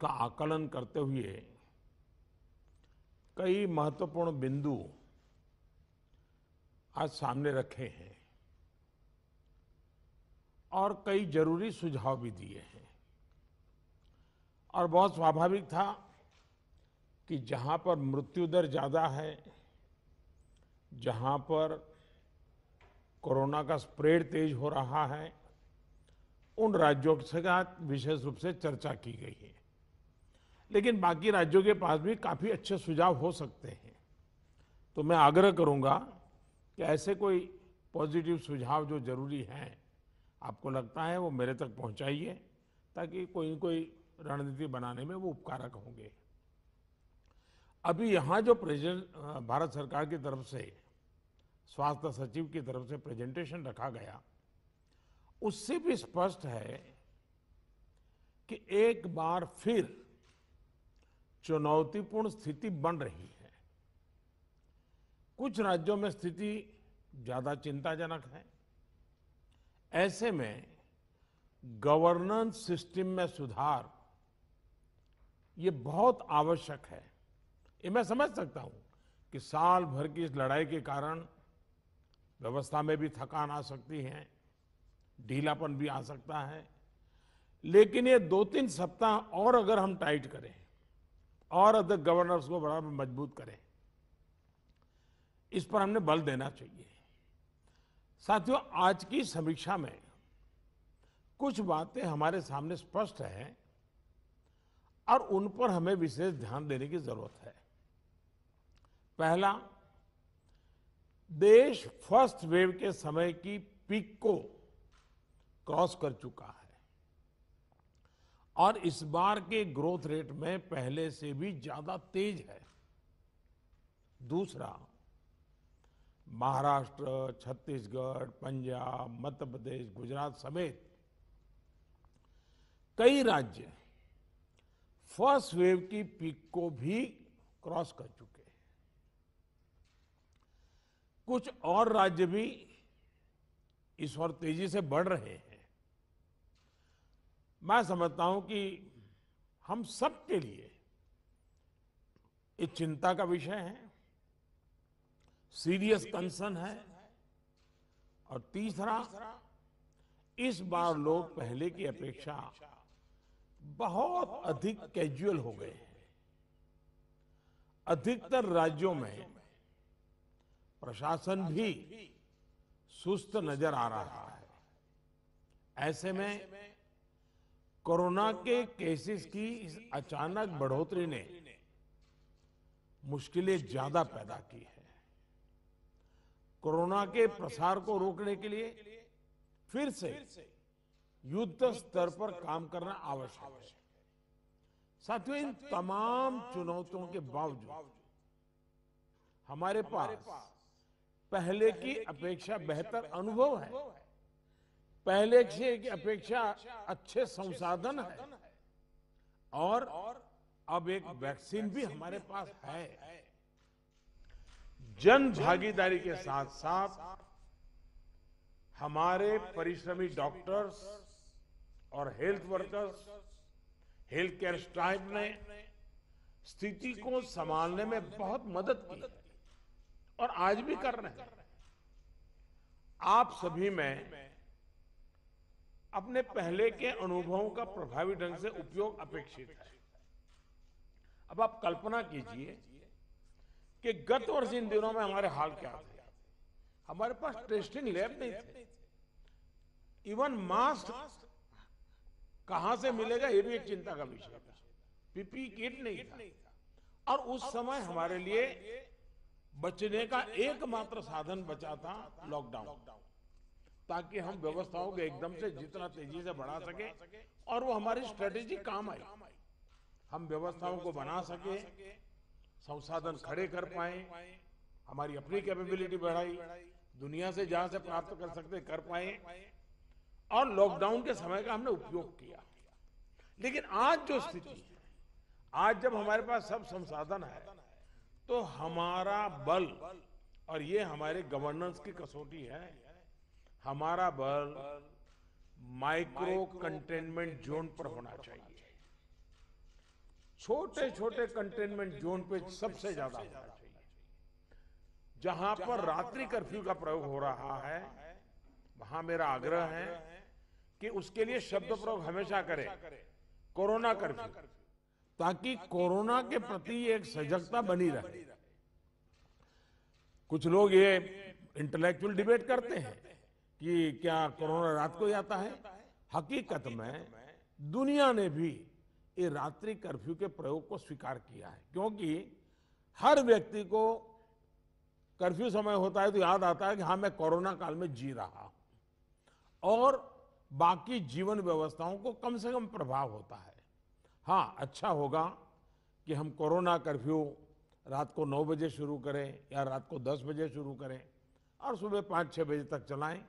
उसका आकलन करते हुए कई महत्वपूर्ण बिंदु आज सामने रखे हैं और कई जरूरी सुझाव भी दिए हैं। और बहुत स्वाभाविक था कि जहां पर मृत्यु दर ज्यादा है, जहां पर कोरोना का स्प्रेड तेज हो रहा है, उन राज्यों के साथ विशेष रूप से चर्चा की गई है। लेकिन बाकी राज्यों के पास भी काफी अच्छे सुझाव हो सकते हैं। तो मैं आग्रह करूंगा कि ऐसे कोई पॉजिटिव सुझाव जो जरूरी हैं, आपको लगता है, वो मेरे तक पहुंचाइए, ताकि कोई कोई रणनीति बनाने में वो उपकारक होंगे। अभी यहाँ जो भारत सरकार की तरफ से स्वास्थ्य सचिव की तरफ से प्रेजेंटेशन रखा गया, उससे भी स्पष्ट है कि एक बार फिर चुनौतीपूर्ण स्थिति बन रही है। कुछ राज्यों में स्थिति ज्यादा चिंताजनक है। ऐसे में गवर्नेंस सिस्टम में सुधार ये बहुत आवश्यक है। ये मैं समझ सकता हूं कि साल भर की इस लड़ाई के कारण व्यवस्था में भी थकान आ सकती है, ढीलापन भी आ सकता है। लेकिन ये 2-3 सप्ताह और अगर हम टाइट करें और अदर गवर्नर्स को बड़ा मजबूत करें, इस पर हमने बल देना चाहिए। साथियों, आज की समीक्षा में कुछ बातें हमारे सामने स्पष्ट हैं और उन पर हमें विशेष ध्यान देने की जरूरत है। पहला, देश फर्स्ट वेव के समय की पीक को क्रॉस कर चुका है और इस बार के ग्रोथ रेट में पहले से भी ज्यादा तेज है। दूसरा, महाराष्ट्र, छत्तीसगढ़, पंजाब, मध्य प्रदेश, गुजरात समेत कई राज्य फर्स्ट वेव की पीक को भी क्रॉस कर चुके हैं। कुछ और राज्य भी इस ओर तेजी से बढ़ रहे हैं। मैं समझता हूं कि हम सब के लिए ये चिंता का विषय है, सीरियस कंसर्न है। और तीसरा, इस बार लोग पहले की अपेक्षा बहुत अधिक कैजुअल हो गए हैं। अधिकतर राज्यों में प्रशासन भी सुस्त नजर आ रहा है। ऐसे में कोरोना के केसेस की इस अचानक बढ़ोतरी ने मुश्किलें ज्यादा पैदा की है। कोरोना के प्रसार को रोकने के लिए फिर से युद्ध स्तर पर काम करना आवश्यक है। साथियों, इन तमाम चुनौतियों के बावजूद हमारे पास पहले की अपेक्षा बेहतर अनुभव है, पहले की अपेक्षा अच्छे संसाधन है और अब एक वैक्सीन भी हमारे पास है। जन भागीदारी के साथ साथ हमारे परिश्रमी डॉक्टर्स और health workers, health care staff ने स्थिति को संभालने में बहुत मदद की है और आज भी कर रहे हैं। आप सभी में अपने पहले के अनुभवों का प्रभावी ढंग से उपयोग अपेक्षित है। अब आप कल्पना कीजिए कि गत वर्ष इन दिनों में हमारे हाल क्या थे। हमारे पास टेस्टिंग लैब नहीं थे, इवन मास्क कहां से मिलेगा ये भी एक चिंता का विषय था, पीपी किट नहीं था। और उस समय हमारे लिए बचने का एकमात्र साधन बचा था लॉकडाउन, ताकि हम व्यवस्थाओं को एकदम से जितना तेजी से बढ़ा सके और वो हमारी स्ट्रेटेजी काम आई। हम व्यवस्थाओं को बना सके, संसाधन खड़े कर पाए, हमारी अपनी कैपेबिलिटी बढ़ाई, दुनिया से जहां से प्राप्त कर सकते कर पाए और लॉकडाउन के समय का हमने उपयोग किया। लेकिन आज जो स्थिति है, आज जब हमारे पास सब संसाधन है, तो हमारा बल, और ये हमारे गवर्नेंस की कसौटी है, हमारा बल माइक्रो कंटेनमेंट जोन पर होना चाहिए। छोटे छोटे कंटेनमेंट जोन पे सबसे ज्यादा होना चाहिए। जहां पर रात्रि कर्फ्यू का प्रयोग हो रहा है, वहां मेरा आग्रह है कि उसके लिए शब्द प्रयोग हमेशा करें, कोरोना कर्फ्यू, ताकि कोरोना के प्रति एक सजगता बनी रहे। कुछ लोग ये इंटेलेक्चुअल डिबेट करते हैं कि क्या कोरोना रात को ही आता है। हकीकत में दुनिया ने भी ये रात्रि कर्फ्यू के प्रयोग को स्वीकार किया है, क्योंकि हर व्यक्ति को कर्फ्यू समय होता है तो याद आता है कि हाँ, मैं कोरोना काल में जी रहा हूं और बाकी जीवन व्यवस्थाओं को कम से कम प्रभाव होता है। हाँ, अच्छा होगा कि हम कोरोना कर्फ्यू रात को 9 बजे शुरू करें या रात को 10 बजे शुरू करें और सुबह 5-6 बजे तक चलाएं,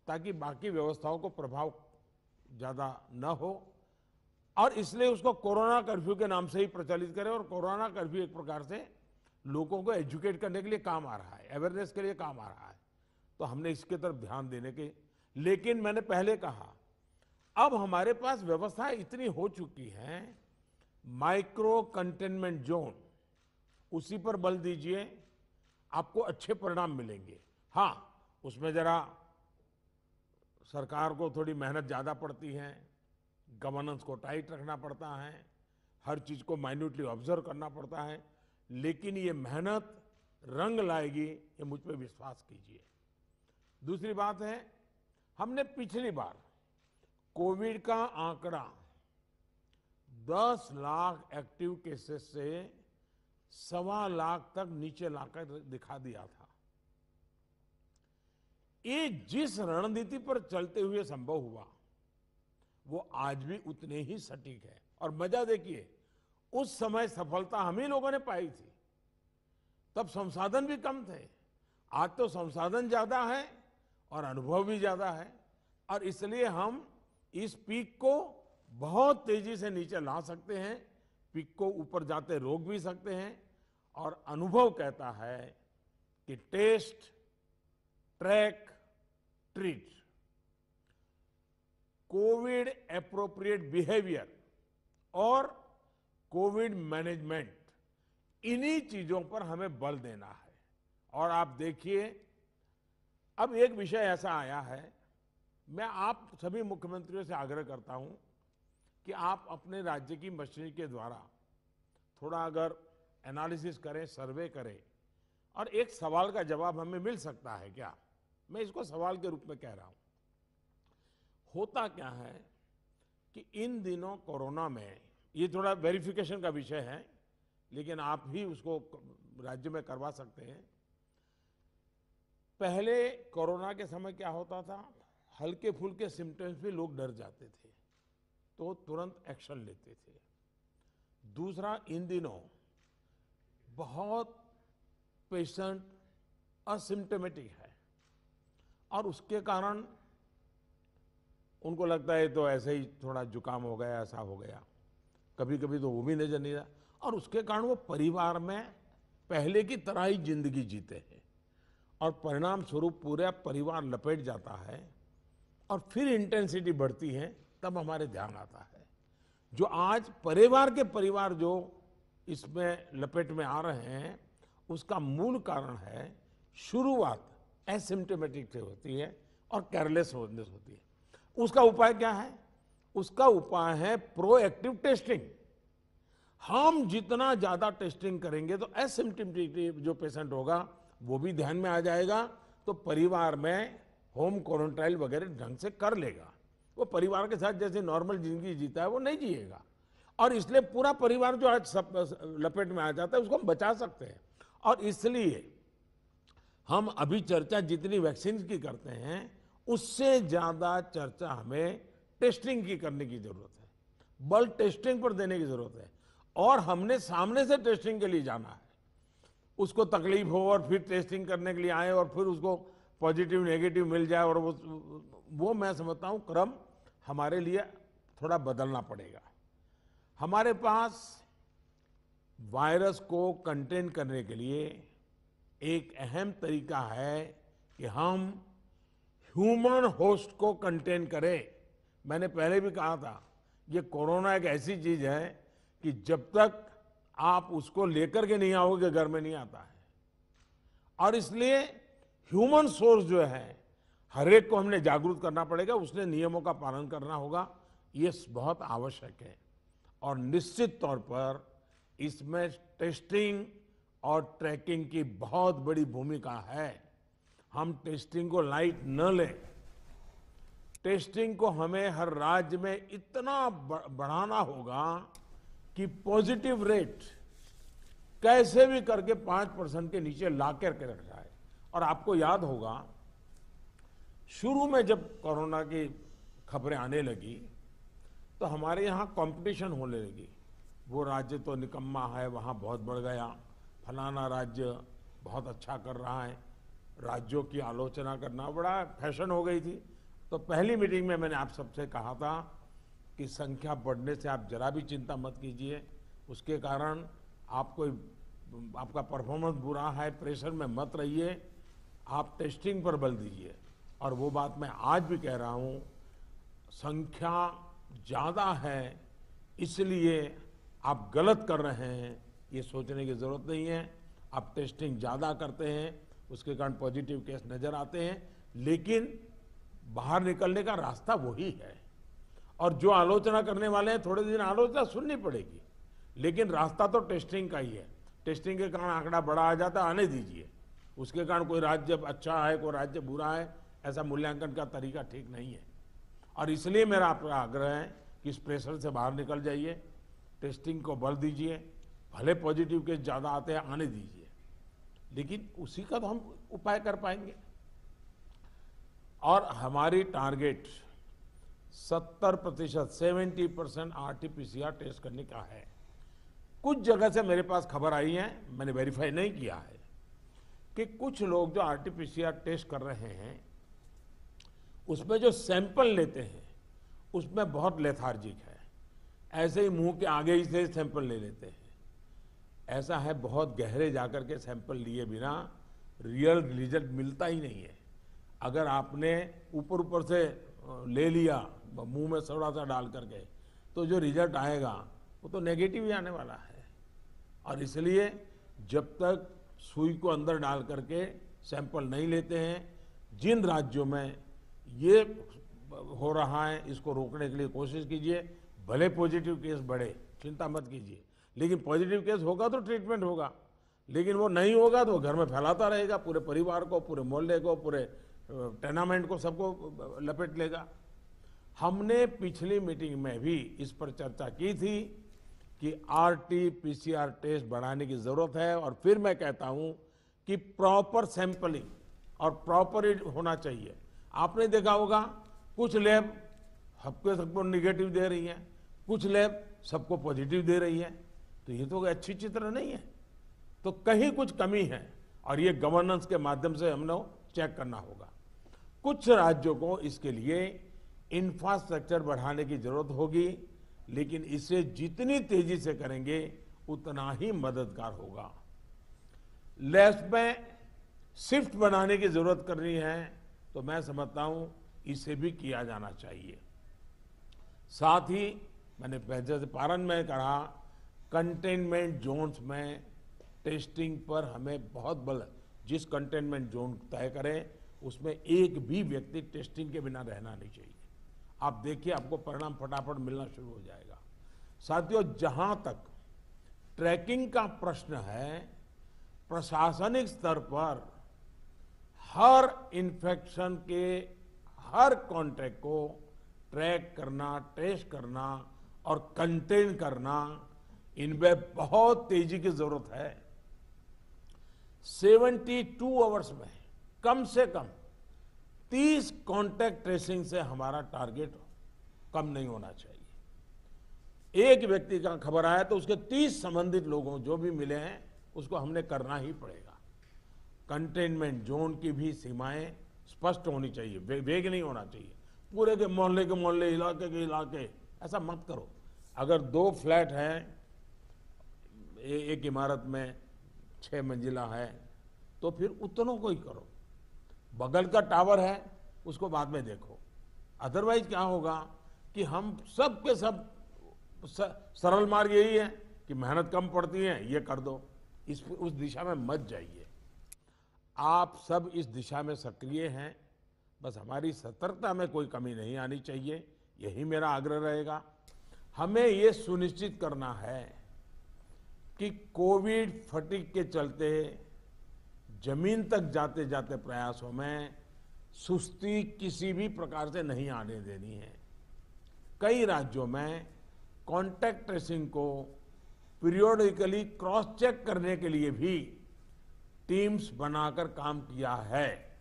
ताकि बाकी व्यवस्थाओं को प्रभाव ज़्यादा न हो। और इसलिए उसको कोरोना कर्फ्यू के नाम से ही प्रचलित करें। और कोरोना कर्फ्यू एक प्रकार से लोगों को एजुकेट करने के लिए काम आ रहा है, अवेयरनेस के लिए काम आ रहा है, तो हमने इसके तरफ ध्यान देने के। लेकिन मैंने पहले कहा, अब हमारे पास व्यवस्थाएं इतनी हो चुकी हैं, माइक्रो कंटेनमेंट जोन, उसी पर बल दीजिए, आपको अच्छे परिणाम मिलेंगे। हाँ, उसमें जरा सरकार को थोड़ी मेहनत ज्यादा पड़ती है, गवर्नेंस को टाइट रखना पड़ता है, हर चीज को माइन्यूटली ऑब्जर्व करना पड़ता है, लेकिन ये मेहनत रंग लाएगी, ये मुझ पर विश्वास कीजिए। दूसरी बात है, हमने पिछली बार कोविड का आंकड़ा 10 लाख एक्टिव केसेस से 1.25 लाख तक नीचे लाकर दिखा दिया था। ये जिस रणनीति पर चलते हुए संभव हुआ, वो आज भी उतने ही सटीक है। और मजा देखिए, उस समय सफलता हम ही लोगों ने पाई थी, तब संसाधन भी कम थे। आज तो संसाधन ज्यादा है और अनुभव भी ज्यादा है, और इसलिए हम इस पीक को बहुत तेजी से नीचे ला सकते हैं, पीक को ऊपर जाते रोक भी सकते हैं। और अनुभव कहता है कि test, track, treat, covid appropriate behaviour और कोविड मैनेजमेंट, इन्हीं चीजों पर हमें बल देना है। और आप देखिए, अब एक विषय ऐसा आया है, मैं आप सभी मुख्यमंत्रियों से आग्रह करता हूं कि आप अपने राज्य की मशीनरी के द्वारा थोड़ा अगर एनालिसिस करें, सर्वे करें, और एक सवाल का जवाब हमें मिल सकता है क्या, मैं इसको सवाल के रूप में कह रहा हूं। होता क्या है कि इन दिनों कोरोना में, ये थोड़ा वेरिफिकेशन का विषय है, लेकिन आप ही उसको राज्य में करवा सकते हैं। पहले कोरोना के समय क्या होता था, हल्के फुल्के सिम्टम्स भी लोग डर जाते थे, तो तुरंत एक्शन लेते थे। दूसरा, इन दिनों बहुत पेशेंट असिम्टोमेटिक है और उसके कारण उनको लगता है तो ऐसे ही थोड़ा जुकाम हो गया, ऐसा हो गया, कभी कभी तो वो भी नजर नहीं रहा, और उसके कारण वो परिवार में पहले की तरह ही जिंदगी जीते हैं और परिणाम स्वरूप पूरा परिवार लपेट जाता है और फिर इंटेंसिटी बढ़ती है। तब हमारे ध्यान आता है, जो आज परिवार जो इसमें लपेट में आ रहे हैं, उसका मूल कारण है शुरुआत एसिम्टोमेटिक से होती है और केयरलेस होती है। उसका उपाय क्या है? उसका उपाय है प्रोएक्टिव टेस्टिंग। हम जितना ज्यादा टेस्टिंग करेंगे तो एसिम्टोमेटिक जो पेशेंट होगा वो भी ध्यान में आ जाएगा, तो परिवार में होम क्वारंटाइन वगैरह ढंग से कर लेगा। वो परिवार के साथ जैसे नॉर्मल जिंदगी जीता है वो नहीं जिएगा, और इसलिए पूरा परिवार जो आज सब लपेट में आ जाता है उसको हम बचा सकते हैं। और इसलिए हम अभी चर्चा जितनी वैक्सीन की करते हैं, उससे ज्यादा चर्चा हमें टेस्टिंग की करने की जरूरत है, बल टेस्टिंग पर देने की जरूरत है। और हमने सामने से टेस्टिंग के लिए जाना है, उसको तकलीफ हो और फिर टेस्टिंग करने के लिए आए और फिर उसको पॉजिटिव नेगेटिव मिल जाए, और वो मैं समझता हूं क्रम हमारे लिए थोड़ा बदलना पड़ेगा। हमारे पास वायरस को कंटेन करने के लिए एक अहम तरीका है कि हम ह्यूमन होस्ट को कंटेन करें। मैंने पहले भी कहा था, ये कोरोना एक ऐसी चीज है कि जब तक आप उसको लेकर के नहीं आओगे घर में नहीं आता है। और इसलिए ह्यूमन सोर्स जो है हर एक को हमने जागरूक करना पड़ेगा, उसने नियमों का पालन करना होगा, ये बहुत आवश्यक है। और निश्चित तौर पर इसमें टेस्टिंग और ट्रैकिंग की बहुत बड़ी भूमिका है। हम टेस्टिंग को लाइट न लें। टेस्टिंग को हमें हर राज्य में इतना बढ़ाना होगा कि पॉजिटिव रेट कैसे भी करके 5% के नीचे ला करके रख जाए। और आपको याद होगा शुरू में जब कोरोना की खबरें आने लगी तो हमारे यहाँ कंपटीशन होने लगी, वो राज्य तो निकम्मा है वहाँ बहुत बढ़ गया, फलाना राज्य बहुत अच्छा कर रहा है, राज्यों की आलोचना करना बड़ा फैशन हो गई थी। तो पहली मीटिंग में मैंने आप सबसे कहा था कि संख्या बढ़ने से आप जरा भी चिंता मत कीजिए, उसके कारण आपका परफॉर्मेंस बुरा है, प्रेशर में मत रहिए, आप टेस्टिंग पर बल दीजिए। और वो बात मैं आज भी कह रहा हूँ, संख्या ज़्यादा है इसलिए आप गलत कर रहे हैं, ये सोचने की ज़रूरत नहीं है। आप टेस्टिंग ज़्यादा करते हैं, उसके कारण पॉजिटिव केस नज़र आते हैं, लेकिन बाहर निकलने का रास्ता वही है। और जो आलोचना करने वाले हैं थोड़े दिन आलोचना सुननी पड़ेगी, लेकिन रास्ता तो टेस्टिंग का ही है। टेस्टिंग के कारण आंकड़ा बड़ा आ जाता है, आने दीजिए। उसके कारण कोई राज्य अच्छा है कोई राज्य बुरा है, ऐसा मूल्यांकन का तरीका ठीक नहीं है। और इसलिए मेरा आपका आग्रह है कि इस प्रेशर से बाहर निकल जाइए, टेस्टिंग को बल दीजिए, भले पॉजिटिव केस ज़्यादा आते हैं आने दीजिए, लेकिन उसी का तो हम उपाय कर पाएंगे। और हमारी टारगेट 70% 70% RT-PCR टेस्ट करने का है। कुछ जगह से मेरे पास खबर आई है, मैंने वेरीफाई नहीं किया है, कि कुछ लोग जो RT-PCR टेस्ट कर रहे हैं उसमें जो सैंपल लेते हैं उसमें बहुत लेथार्जिक है, ऐसे ही मुंह के आगे ही से सैंपल ले लेते हैं। ऐसा है, बहुत गहरे जाकर के सैंपल लिए बिना रियल रिजल्ट मिलता ही नहीं है। अगर आपने ऊपर ऊपर से ले लिया मुंह में थोड़ा सा डाल करके, तो जो रिजल्ट आएगा वो तो नेगेटिव ही आने वाला है। और इसलिए जब तक सुई को अंदर डाल करके सैंपल नहीं लेते हैं, जिन राज्यों में ये हो रहा है इसको रोकने के लिए कोशिश कीजिए। भले पॉजिटिव केस बढ़े, चिंता मत कीजिए, लेकिन पॉजिटिव केस होगा तो ट्रीटमेंट होगा, लेकिन वो नहीं होगा तो घर में फैलाता रहेगा, पूरे परिवार को, पूरे मोहल्ले को, पूरे टेनामेंट को, सबको लपेट लेगा। हमने पिछली मीटिंग में भी इस पर चर्चा की थी कि RT-PCR टेस्ट बढ़ाने की जरूरत है। और फिर मैं कहता हूं कि प्रॉपर सैंपलिंग और प्रॉपर होना चाहिए। आपने देखा होगा कुछ लैब सबको निगेटिव दे रही है, कुछ लैब सबको पॉजिटिव दे रही है, तो ये तो अच्छी चित्र नहीं है, तो कहीं कुछ कमी है। और ये गवर्नेंस के माध्यम से हमने चेक करना होगा। कुछ राज्यों को इसके लिए इंफ्रास्ट्रक्चर बढ़ाने की जरूरत होगी, लेकिन इसे जितनी तेजी से करेंगे उतना ही मददगार होगा। लैब्स में शिफ्ट बनाने की जरूरत करनी है, तो मैं समझता हूं इसे भी किया जाना चाहिए। साथ ही मैंने पहले से पारण में कहा, कंटेनमेंट जोन्स में टेस्टिंग पर हमें बहुत बल, जिस कंटेनमेंट जोन तय करें उसमें एक भी व्यक्ति टेस्टिंग के बिना रहना नहीं चाहिए। आप देखिए, आपको परिणाम फटाफट मिलना शुरू हो जाएगा। साथियों, जहां तक ट्रैकिंग का प्रश्न है, प्रशासनिक स्तर पर हर इन्फेक्शन के हर कॉन्टैक्ट को ट्रैक करना, टेस्ट करना और कंटेन करना, इनमें बहुत तेजी की जरूरत है। 72 आवर्स में कम से कम 30 कॉन्टैक्ट ट्रेसिंग से हमारा टारगेट कम नहीं होना चाहिए। एक व्यक्ति का खबर आया तो उसके 30 संबंधित लोगों जो भी मिले हैं उसको हमने करना ही पड़ेगा। कंटेनमेंट जोन की भी सीमाएं स्पष्ट होनी चाहिए, वेग नहीं होना चाहिए। पूरे के मोहल्ले, इलाके के इलाके, ऐसा मत करो। अगर 2 फ्लैट हैं, एक इमारत में 6 मंजिला है, तो फिर उतनों को ही करो। बगल का टावर है उसको बाद में देखो। अदरवाइज क्या होगा कि हम सब के सब सरल मार्ग यही है कि मेहनत कम पड़ती है, ये कर दो, उस दिशा में मत जाइए। आप सब इस दिशा में सक्रिय हैं, बस हमारी सतर्कता में कोई कमी नहीं आनी चाहिए, यही मेरा आग्रह रहेगा। हमें ये सुनिश्चित करना है कि कोविड फटीग के चलते जमीन तक जाते जाते प्रयासों में सुस्ती किसी भी प्रकार से नहीं आने देनी है। कई राज्यों में कॉन्टैक्ट ट्रेसिंग को पीरियोडिकली क्रॉस चेक करने के लिए भी टीम्स बनाकर काम किया है,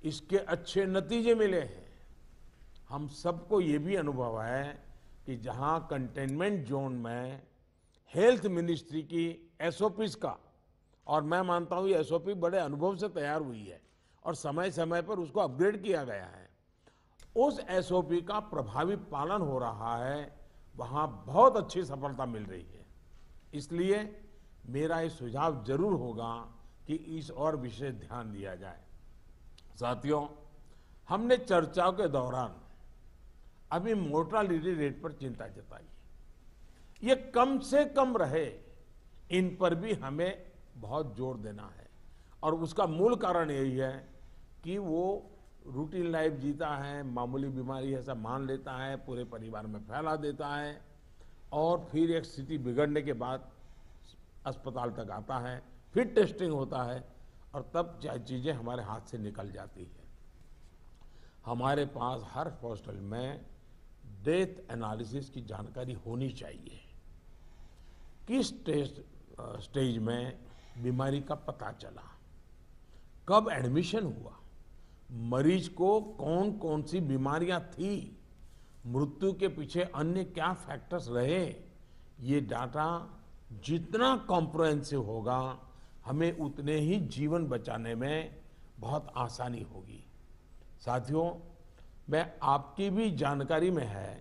इसके अच्छे नतीजे मिले हैं। हम सबको ये भी अनुभव है कि जहां कंटेनमेंट जोन में हेल्थ मिनिस्ट्री की एसओपीज का, और मैं मानता हूं ये एसओपी बड़े अनुभव से तैयार हुई है और समय समय पर उसको अपग्रेड किया गया है, उस एसओपी का प्रभावी पालन हो रहा है, वहां बहुत अच्छी सफलता मिल रही है। इसलिए मेरा ये सुझाव जरूर होगा कि इस और विशेष ध्यान दिया जाए। साथियों, हमने चर्चाओं के दौरान अभी मोर्टालिटी रेट पर चिंता जताई, ये कम से कम रहे, इन पर भी हमें बहुत जोर देना है। और उसका मूल कारण यही है कि वो रूटीन लाइफ जीता है, मामूली बीमारी ऐसा मान लेता है, पूरे परिवार में फैला देता है और फिर एक स्थिति बिगड़ने के बाद अस्पताल तक आता है, फिर टेस्टिंग होता है और तब चीजें हमारे हाथ से निकल जाती है। हमारे पास हर हॉस्पिटल में डेथ एनालिसिस की जानकारी होनी चाहिए, किस स्टेज में बीमारी का पता चला, कब एडमिशन हुआ, मरीज को कौन कौन सी बीमारियां थी, मृत्यु के पीछे अन्य क्या फैक्टर्स रहे। ये डाटा जितना कॉम्प्रिहेंसिव होगा, हमें उतने ही जीवन बचाने में बहुत आसानी होगी। साथियों, मैं आपकी भी जानकारी में है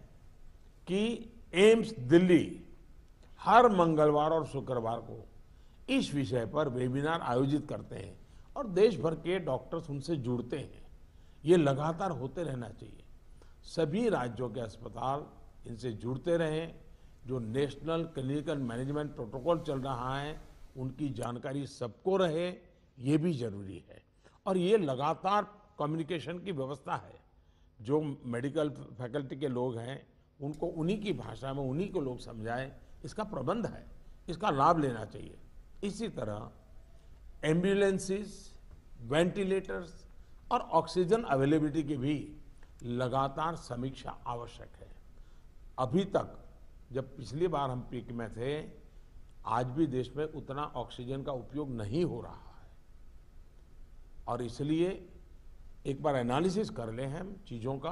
कि एम्स दिल्ली हर मंगलवार और शुक्रवार को इस विषय पर वेबिनार आयोजित करते हैं और देश भर के डॉक्टर्स उनसे जुड़ते हैं। ये लगातार होते रहना चाहिए। सभी राज्यों के अस्पताल इनसे जुड़ते रहें। जो नेशनल क्लिनिकल मैनेजमेंट प्रोटोकॉल चल रहा है, उनकी जानकारी सबको रहे, ये भी जरूरी है। और ये लगातार कम्युनिकेशन की व्यवस्था है। जो मेडिकल फैकल्टी के लोग हैं, उनको उन्हीं की भाषा में उन्हीं को लोग समझाएं, इसका प्रबंध है, इसका लाभ लेना चाहिए। इसी तरह एम्बुलेंसेस, वेंटिलेटर्स और ऑक्सीजन अवेलेबिलिटी की भी लगातार समीक्षा आवश्यक है। अभी तक जब पिछली बार हम पीक में थे, आज भी देश में उतना ऑक्सीजन का उपयोग नहीं हो रहा है और इसलिए एक बार एनालिसिस कर लें हम चीज़ों का,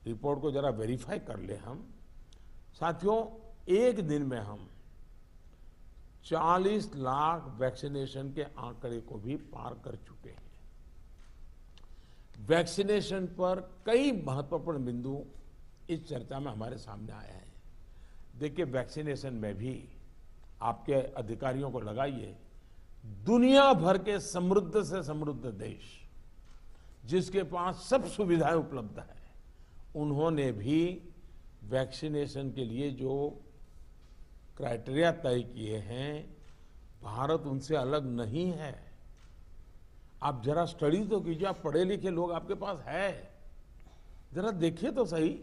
रिपोर्ट को जरा वेरीफाई कर लें हम। साथियों, एक दिन में हम 40 लाख वैक्सीनेशन के आंकड़े को भी पार कर चुके हैं। वैक्सीनेशन पर कई महत्वपूर्ण बिंदु इस चर्चा में हमारे सामने आए हैं। देखिए, वैक्सीनेशन में भी आपके अधिकारियों को लगाइए, दुनिया भर के समृद्ध से समृद्ध देश जिसके पास सब सुविधाएं उपलब्ध है, उन्होंने भी वैक्सीनेशन के लिए जो क्राइटेरिया तय किए हैं, भारत उनसे अलग नहीं है। आप जरा स्टडी तो कीजिए, आप पढ़े लिखे लोग आपके पास है, जरा देखिए तो सही।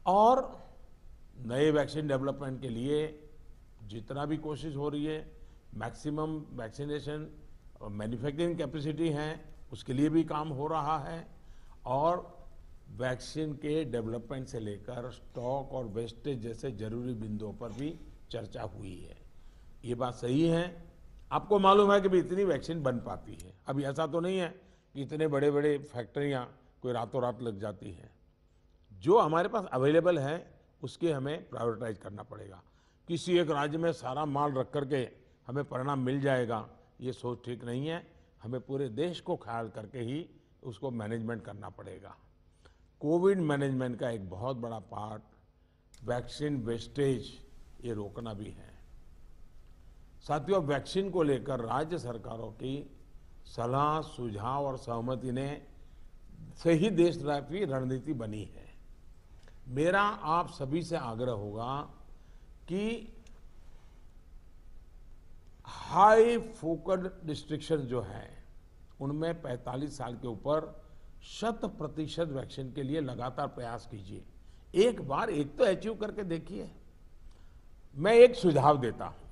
और नए वैक्सीन डेवलपमेंट के लिए जितना भी कोशिश हो रही है, मैक्सिमम वैक्सीनेशन और मैन्युफैक्चरिंग कैपेसिटी है, उसके लिए भी काम हो रहा है। और वैक्सीन के डेवलपमेंट से लेकर स्टॉक और वेस्टेज जैसे जरूरी बिंदुओं पर भी चर्चा हुई है। ये बात सही है। आपको मालूम है कि भी इतनी वैक्सीन बन पाती है। अभी ऐसा तो नहीं है कि इतने बड़े बड़े फैक्ट्रियां कोई रातों रात लग जाती हैं। जो हमारे पास अवेलेबल है उसके हमें प्रायोरिटाइज करना पड़ेगा। किसी एक राज्य में सारा माल रख करके हमें परिणाम मिल जाएगा, ये सोच ठीक नहीं है। हमें पूरे देश को ख्याल करके ही उसको मैनेजमेंट करना पड़ेगा। कोविड मैनेजमेंट का एक बहुत बड़ा पार्ट वैक्सीन वेस्टेज ये रोकना भी है। साथियों, वैक्सीन को लेकर राज्य सरकारों की सलाह, सुझाव और सहमति ने से ही देशव्यापी रणनीति बनी है। मेरा आप सभी से आग्रह होगा कि हाई फोकस्ड डिस्ट्रिक्शन जो है उनमें 45 साल के ऊपर 100% वैक्सीन के लिए लगातार प्रयास कीजिए। एक बार एक तो अचीव करके देखिए। मैं एक सुझाव देता हूं,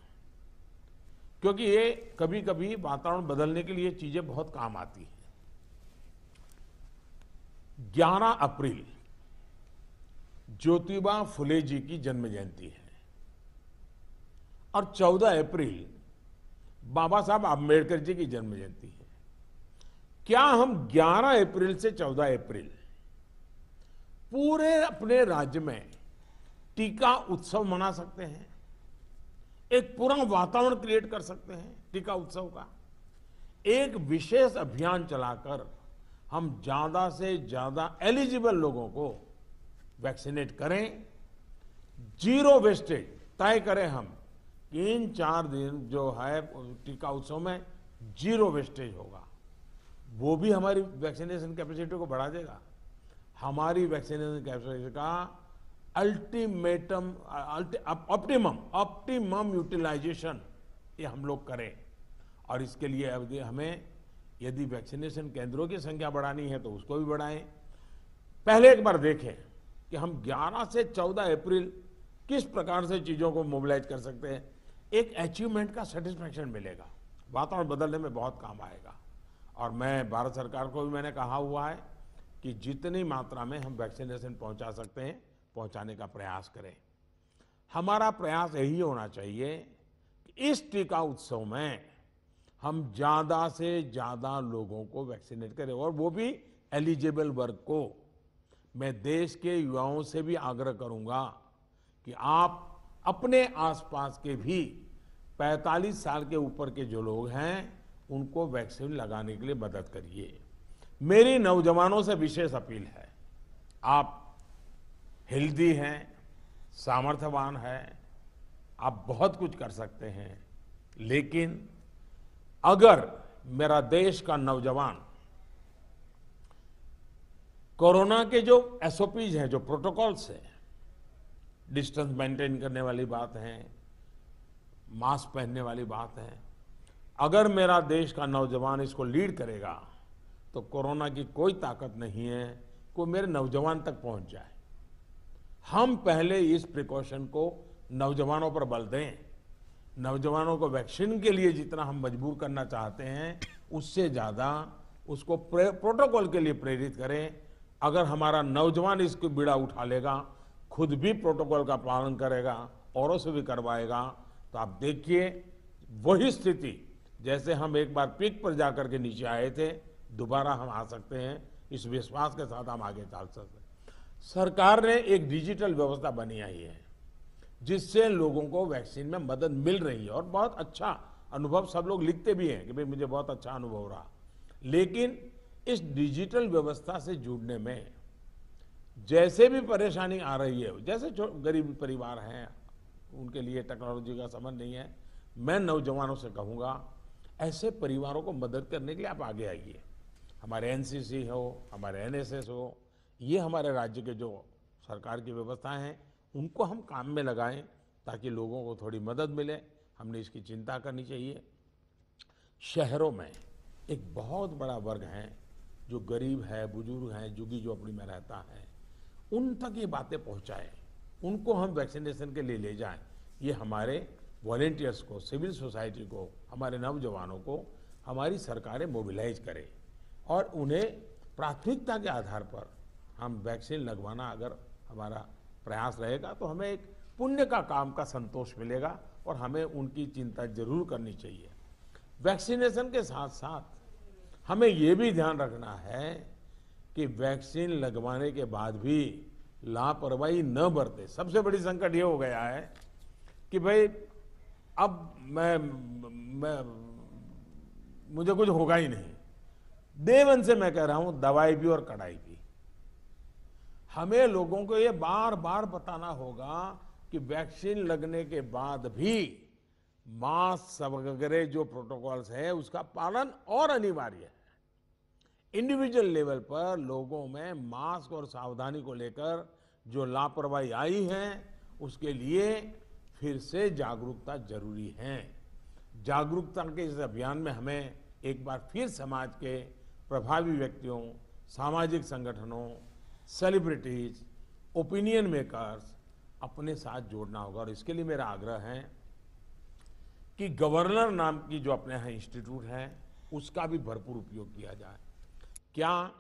क्योंकि ये कभी कभी वातावरण बदलने के लिए चीजें बहुत काम आती हैं। 11 अप्रैल ज्योतिबा फुले जी की जन्म जयंती है और 14 अप्रैल बाबा साहब आम्बेडकर जी की जन्म जयंती है। क्या हम 11 अप्रैल से 14 अप्रैल पूरे अपने राज्य में टीका उत्सव मना सकते हैं? एक पूरा वातावरण क्रिएट कर सकते हैं टीका उत्सव का। एक विशेष अभियान चलाकर हम ज्यादा से ज्यादा एलिजिबल लोगों को वैक्सीनेट करें। जीरो वेस्टेज तय करें हम कि इन 4 दिन जो है टीका उत्सव में जीरो वेस्टेज होगा। वो भी हमारी वैक्सीनेशन कैपेसिटी को बढ़ा देगा। हमारी वैक्सीनेशन कैपेसिटी का ऑप्टिमम यूटिलाइजेशन ये हम लोग करें। और इसके लिए अब हमें यदि वैक्सीनेशन केंद्रों की संख्या बढ़ानी है तो उसको भी बढ़ाएं। पहले एक बार देखें कि हम 11 से 14 अप्रैल किस प्रकार से चीजों को मोबिलाइज कर सकते हैं। एक अचीवमेंट का सेटिस्फैक्शन मिलेगा, वातावरण बदलने में बहुत काम आएगा। और मैं भारत सरकार को भी मैंने कहा हुआ है कि जितनी मात्रा में हम वैक्सीनेशन पहुंचा सकते हैं पहुंचाने का प्रयास करें। हमारा प्रयास यही होना चाहिए कि इस टीका उत्सव में हम ज्यादा से ज्यादा लोगों को वैक्सीनेट करें, और वो भी एलिजिबल वर्ग को। मैं देश के युवाओं से भी आग्रह करूंगा कि आप अपने आसपास के भी 45 साल के ऊपर के जो लोग हैं उनको वैक्सीन लगाने के लिए मदद करिए। मेरी नौजवानों से विशेष अपील है, आप हेल्दी हैं, सामर्थ्यवान हैं, आप बहुत कुछ कर सकते हैं, लेकिन अगर मेरा देश का नौजवान कोरोना के जो एसओपीज हैं, जो प्रोटोकॉल्स हैं, डिस्टेंस मेंटेन करने वाली बात है, मास्क पहनने वाली बात है, अगर मेरा देश का नौजवान इसको लीड करेगा तो कोरोना की कोई ताकत नहीं है कि मेरे नौजवान तक पहुंच जाए। हम पहले इस प्रिकॉशन को नौजवानों पर बल दें। नौजवानों को वैक्सीन के लिए जितना हम मजबूर करना चाहते हैं उससे ज्यादा उसको प्रोटोकॉल के लिए प्रेरित करें। अगर हमारा नौजवान इसको बीड़ा उठा लेगा, खुद भी प्रोटोकॉल का पालन करेगा, औरों से भी करवाएगा, तो आप देखिए वही स्थिति जैसे हम एक बार पीक पर जाकर के नीचे आए थे, दोबारा हम आ सकते हैं। इस विश्वास के साथ हम आगे चल सकते हैं। सरकार ने एक डिजिटल व्यवस्था बनाई है जिससे लोगों को वैक्सीन में मदद मिल रही है, और बहुत अच्छा अनुभव सब लोग लिखते भी हैं कि भाई मुझे बहुत अच्छा अनुभव रहा। लेकिन इस डिजिटल व्यवस्था से जुड़ने में जैसे भी परेशानी आ रही है, जैसे गरीब परिवार हैं उनके लिए टेक्नोलॉजी का समझ नहीं है, मैं नौजवानों से कहूंगा ऐसे परिवारों को मदद करने के लिए आप आगे आइए। हमारे एनसीसी हो, हमारे एनएसएस हो, ये हमारे राज्य के जो सरकार की व्यवस्थाएं हैं उनको हम काम में लगाएं ताकि लोगों को थोड़ी मदद मिले। हमने इसकी चिंता करनी चाहिए। शहरों में एक बहुत बड़ा वर्ग है जो गरीब है, बुजुर्ग हैं, झुग्गी झोपड़ी में रहता है, उन तक ये बातें पहुंचाएं, उनको हम वैक्सीनेशन के लिए ले जाएं। ये हमारे वॉलेंटियर्स को, सिविल सोसाइटी को, हमारे नौजवानों को हमारी सरकारें मोबिलाइज करें और उन्हें प्राथमिकता के आधार पर हम वैक्सीन लगवाना अगर हमारा प्रयास रहेगा तो हमें एक पुण्य का काम का संतोष मिलेगा और हमें उनकी चिंता जरूर करनी चाहिए। वैक्सीनेशन के साथ साथ हमें ये भी ध्यान रखना है कि वैक्सीन लगवाने के बाद भी लापरवाही न बरते। सबसे बड़ी संकट ये हो गया है कि भाई अब मुझे कुछ होगा ही नहीं। देवन से मैं कह रहा हूं, दवाई भी और कड़ाई भी। हमें लोगों को ये बार बार बताना होगा कि वैक्सीन लगने के बाद भी मास्क वगैरह जो प्रोटोकॉल्स है उसका पालन और अनिवार्य है। इंडिविजुअल लेवल पर लोगों में मास्क और सावधानी को लेकर जो लापरवाही आई है उसके लिए फिर से जागरूकता जरूरी है। जागरूकता के इस अभियान में हमें एक बार फिर समाज के प्रभावी व्यक्तियों, सामाजिक संगठनों, सेलिब्रिटीज, ओपिनियन मेकर्स अपने साथ जोड़ना होगा। और इसके लिए मेरा आग्रह है कि गवर्नर नाम की जो अपने यहाँ इंस्टीट्यूट है उसका भी भरपूर उपयोग किया जाए। क्या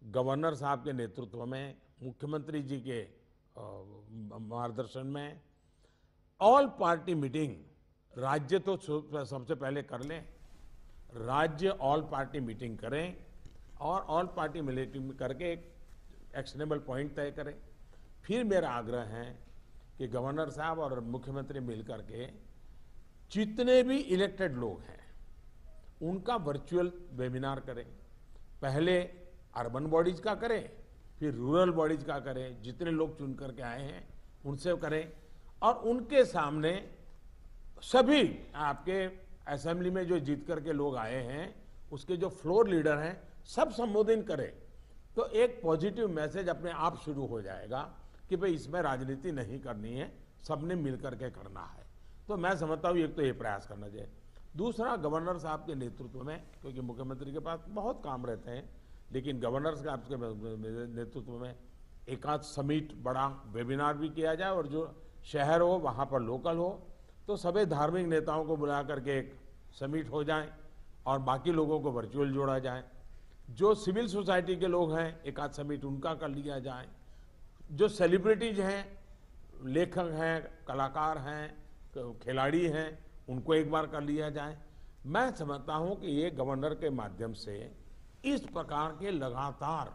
गवर्नर साहब के नेतृत्व में, मुख्यमंत्री जी के मार्गदर्शन में ऑल पार्टी मीटिंग, राज्य तो सबसे पहले कर लें, राज्य ऑल पार्टी मीटिंग करें और ऑल पार्टी मीटिंग करके एक एक्शनेबल पॉइंट तय करें। फिर मेरा आग्रह है कि गवर्नर साहब और मुख्यमंत्री मिलकर के जितने भी इलेक्टेड लोग हैं उनका वर्चुअल वेबिनार करें। पहले अर्बन बॉडीज का करें, फिर रूरल बॉडीज का करें, जितने लोग चुन करके आए हैं उनसे करें और उनके सामने सभी आपके असेंबली में जो जीत करके लोग आए हैं उसके जो फ्लोर लीडर हैं सब संबोधित करें। तो एक पॉजिटिव मैसेज अपने आप शुरू हो जाएगा कि भाई इसमें राजनीति नहीं करनी है, सबने मिलकर के करना है। तो मैं समझता हूँ एक तो ये प्रयास करना चाहिए। दूसरा, गवर्नर साहब के नेतृत्व में, क्योंकि मुख्यमंत्री के पास बहुत काम रहते हैं, लेकिन गवर्नर साहब के नेतृत्व में एक आध समिट, बड़ा वेबिनार भी किया जाए और जो शहर हो वहाँ पर लोकल हो तो सभी धार्मिक नेताओं को बुला करके एक समिट हो जाए और बाकी लोगों को वर्चुअल जोड़ा जाए। जो सिविल सोसाइटी के लोग हैं एक आध समिट उनका कर लिया जाए। जो सेलिब्रिटीज हैं, लेखक हैं, कलाकार हैं, खिलाड़ी हैं, उनको एक बार कर लिया जाए। मैं समझता हूं कि ये गवर्नर के माध्यम से इस प्रकार के लगातार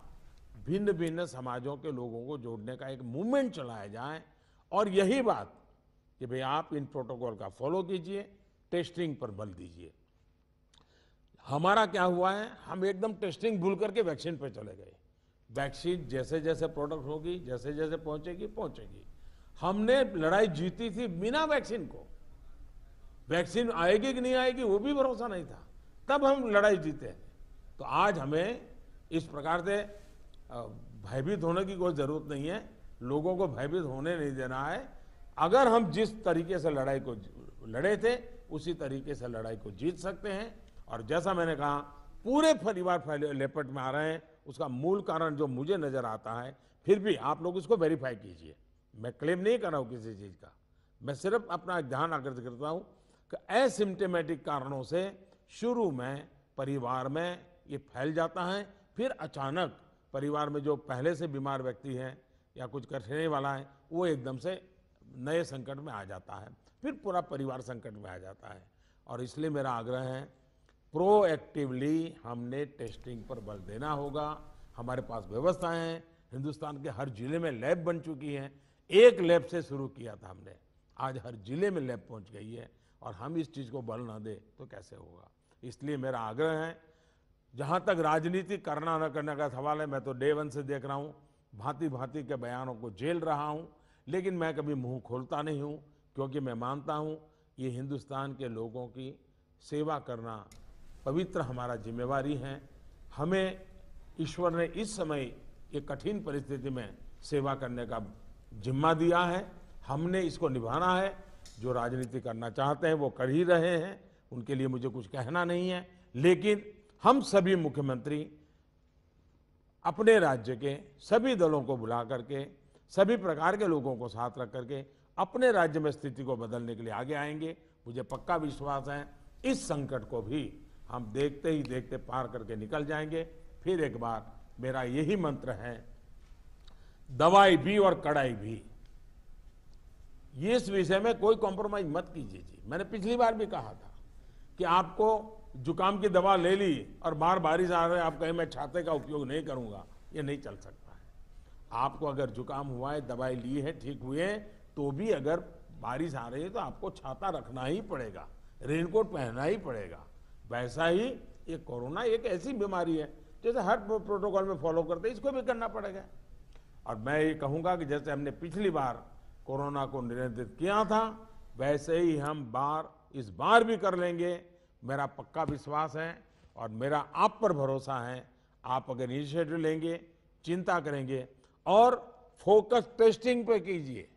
भिन्न भिन्न समाजों के लोगों को जोड़ने का एक मूवमेंट चलाया जाए। और यही बात कि भाई आप इन प्रोटोकॉल का फॉलो कीजिए, टेस्टिंग पर बल दीजिए। हमारा क्या हुआ है, हम एकदम टेस्टिंग भूल करके वैक्सीन पे चले गए। वैक्सीन जैसे जैसे प्रोडक्ट होगी, जैसे जैसे पहुंचेगी। हमने लड़ाई जीती थी बिना वैक्सीन को। वैक्सीन आएगी कि नहीं आएगी वो भी भरोसा नहीं था, तब हम लड़ाई जीते हैं। तो आज हमें इस प्रकार से भयभीत होने की कोई जरूरत नहीं है, लोगों को भयभीत होने नहीं देना है। अगर हम जिस तरीके से लड़ाई को लड़े थे उसी तरीके से लड़ाई को जीत सकते हैं। और जैसा मैंने कहा, पूरे परिवार लेपट में आ रहे हैं, उसका मूल कारण जो मुझे नजर आता है, फिर भी आप लोग इसको वेरीफाई कीजिए। मैं क्लेम नहीं कर रहा हूं किसी चीज का, मैं सिर्फ अपना ध्यान आकर्षित करता हूं कि एसिम्प्टोमेटिक कारणों से शुरू में परिवार में ये फैल जाता है, फिर अचानक परिवार में जो पहले से बीमार व्यक्ति है या कुछ कठिनाई वाला है वो एकदम से नए संकट में आ जाता है, फिर पूरा परिवार संकट में आ जाता है। और इसलिए मेरा आग्रह है, प्रोएक्टिवली हमने टेस्टिंग पर बल देना होगा। हमारे पास व्यवस्थाएं हैं, हिंदुस्तान के हर जिले में लैब बन चुकी हैं। एक लैब से शुरू किया था हमने, आज हर जिले में लैब पहुंच गई है। और हम इस चीज को बल ना दे तो कैसे होगा। इसलिए मेरा आग्रह है, जहां तक राजनीति करना न करने का सवाल है, मैं तो डे वन से देख रहा हूं, भांति भांति के बयानों को झेल रहा हूं, लेकिन मैं कभी मुंह खोलता नहीं हूं, क्योंकि मैं मानता हूं ये हिंदुस्तान के लोगों की सेवा करना पवित्र हमारा जिम्मेवारी है। हमें ईश्वर ने इस समय ये कठिन परिस्थिति में सेवा करने का जिम्मा दिया है, हमने इसको निभाना है। जो राजनीति करना चाहते हैं वो कर ही रहे हैं, उनके लिए मुझे कुछ कहना नहीं है। लेकिन हम सभी मुख्यमंत्री अपने राज्य के सभी दलों को बुला करके, सभी प्रकार के लोगों को साथ रख करके अपने राज्य में स्थिति को बदलने के लिए आगे आएंगे। मुझे पक्का विश्वास है इस संकट को भी हम देखते ही देखते पार करके निकल जाएंगे। फिर एक बार मेरा यही मंत्र है, दवाई भी और कड़ाई भी। ये इस विषय में कोई कॉम्प्रोमाइज मत कीजिए जी। मैंने पिछली बार भी कहा था कि आपको जुकाम की दवा ले ली और बाहर बारिश आ रही है, आप कहें मैं छाते का उपयोग नहीं करूंगा, ये नहीं चल सकता है। आपको अगर जुकाम हुआ है, दवाई ली है, ठीक हुए हैं, तो भी अगर बारिश आ रही है तो आपको छाता रखना ही पड़ेगा, रेनकोट पहनना ही पड़ेगा। वैसा ही ये कोरोना एक ऐसी बीमारी है जैसे हर प्रोटोकॉल में फॉलो करते हैं, इसको भी करना पड़ेगा। और मैं ये कहूंगा कि जैसे हमने पिछली बार कोरोना को नियंत्रित किया था, वैसे ही हम इस बार भी कर लेंगे, मेरा पक्का विश्वास है। और मेरा आप पर भरोसा है, आप अगर इनिशिएटिव लेंगे, चिंता करेंगे और फोकस टेस्टिंग पे कीजिए।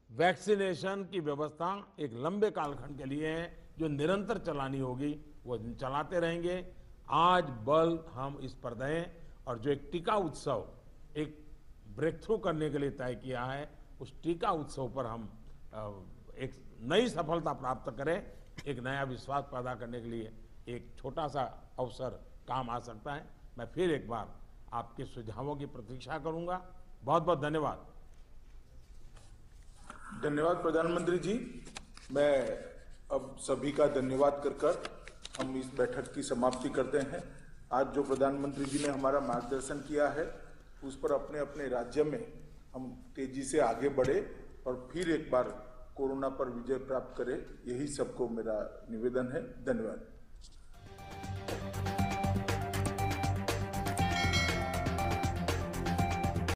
वैक्सीनेशन की व्यवस्था एक लंबे कालखंड के लिए है, जो निरंतर चलानी होगी, वो चलाते रहेंगे। आज बल हम इस पर दें और जो एक टीका उत्सव एक ब्रेक थ्रू करने के लिए तय किया है, उस टीका उत्सव पर हम एक नई सफलता प्राप्त करें। एक नया विश्वास पैदा करने के लिए एक छोटा सा अवसर काम आ सकता है। मैं फिर एक बार आपके सुझावों की प्रतीक्षा करूंगा। बहुत बहुत धन्यवाद। धन्यवाद प्रधानमंत्री जी। मैं अब सभी का धन्यवाद कर हम इस बैठक की समाप्ति करते हैं। आज जो प्रधानमंत्री जी ने हमारा मार्गदर्शन किया है, उस पर अपने अपने राज्य में हम तेजी से आगे बढ़े और फिर एक बार कोरोना पर विजय प्राप्त करें, यही सबको मेरा निवेदन है। धन्यवाद।